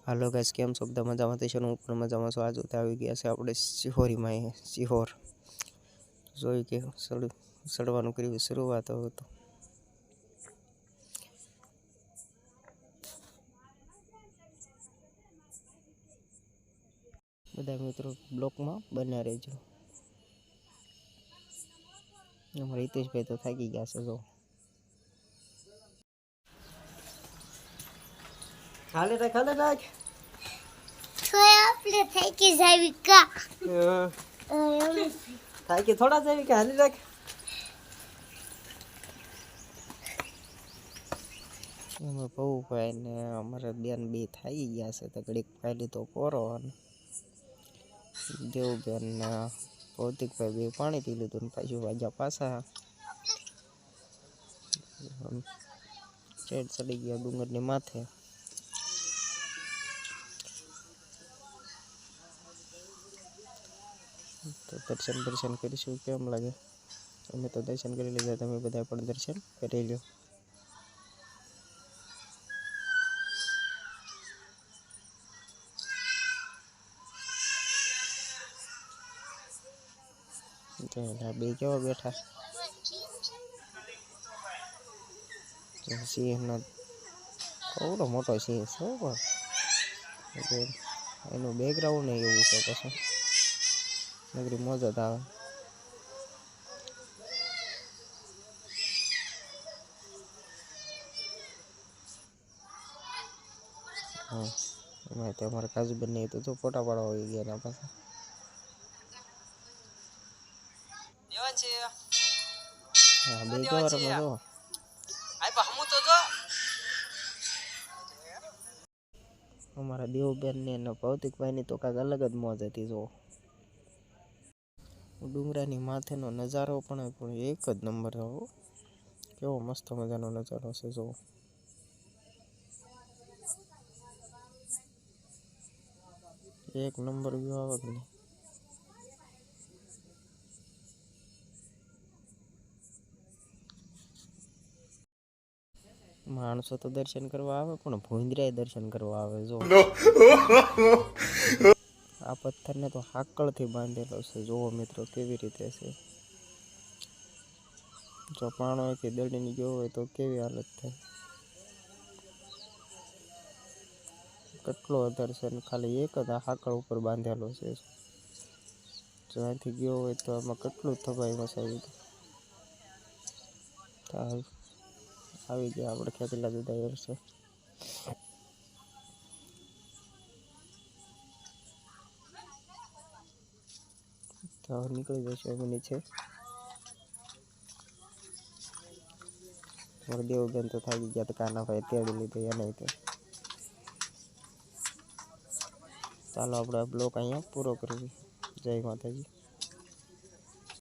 હાલો guys, કેમ છો? બધા મજામાં થશે? હું પણ મજામાં છું. આજે આવી ગયા છે આપણે સિહોરીમાં. સિહોર જોઈ કે સડવાનું કરી શરૂઆત હવે તો. બધા મિત્રો બ્લોકમાં બન્યા રહેજો. અમારા હિતેશભાઈ તો થાકી ગયા છે. જો ખાલે રાખ આપણે થાકી જાવી કા થાકી થોડા જાવી કે હાલી રાખ. એમાં પૌભાઈ ને અમારા બેન બે થાકી ગયા છે તો ઘડીક ખાઈ લીધો કોરો અને દેવબેન ને ભૌતિકભાઈ બે પાણી પી લીધું ને પાછું વાગ્યા પાછા ચેડ ચડી ગયા ડુંગરની માથે. તો દર્શન કરીશું. કેમ લાગે? અમે તો દર્શન કરી લીધા, તમે બધા પણ દર્શન કરી લો. બે કેવા બેઠા સિંહ નો કવડો મોટો સિંહ છે. એનું બેકગ્રાઉન્ડ એવું છે, પછી નગરી મજા જ આવે. એમાં તો અમારા કાજુબેન ને તો ફોટા પાડવા આવી ગયા એના પાસે. હા, બે કેવા રમે જો. અમારા દેવબેન ને ભૌતિકભાઈ ની તો કાંઈક અલગ જ મોજ હતી. જો ડુંગરાની માથેનો નજારો પણ એક જ નંબર છે. કેવો મસ્ત મજાનો નજારો છે. જો એક નંબર વ્યૂ આવે કે નહીં. માણસો તો દર્શન કરવા આવે પણ ભૂંદરાય દર્શન કરવા આવે. જો આ પથ્થરને તો હાકળથી બાંધેલો છે. જોવો મિત્રો કેવી રીતે છે. જો પાણો અહીંથી દડીને ગયો હોય તો કેવી હાલત થાય. કેટલો અધર છે ને ખાલી એક જ હાકળ ઉપર બાંધેલો છે. જો અહીંથી ગયો હોય તો આમાં કેટલું તબાહી મચાવી દે. આવી ગયા આપણે ખેતીલા જુદા વર્ષે. તો નીકળી જશે અમે નીચે. મારા દેવબેન તો થાકી ગયા તો કાનાભાઈ તેડી લીધો એને. ચાલો આપણે આ બ્લોક અહીંયા પૂરો કરીએ. જય માતાજી.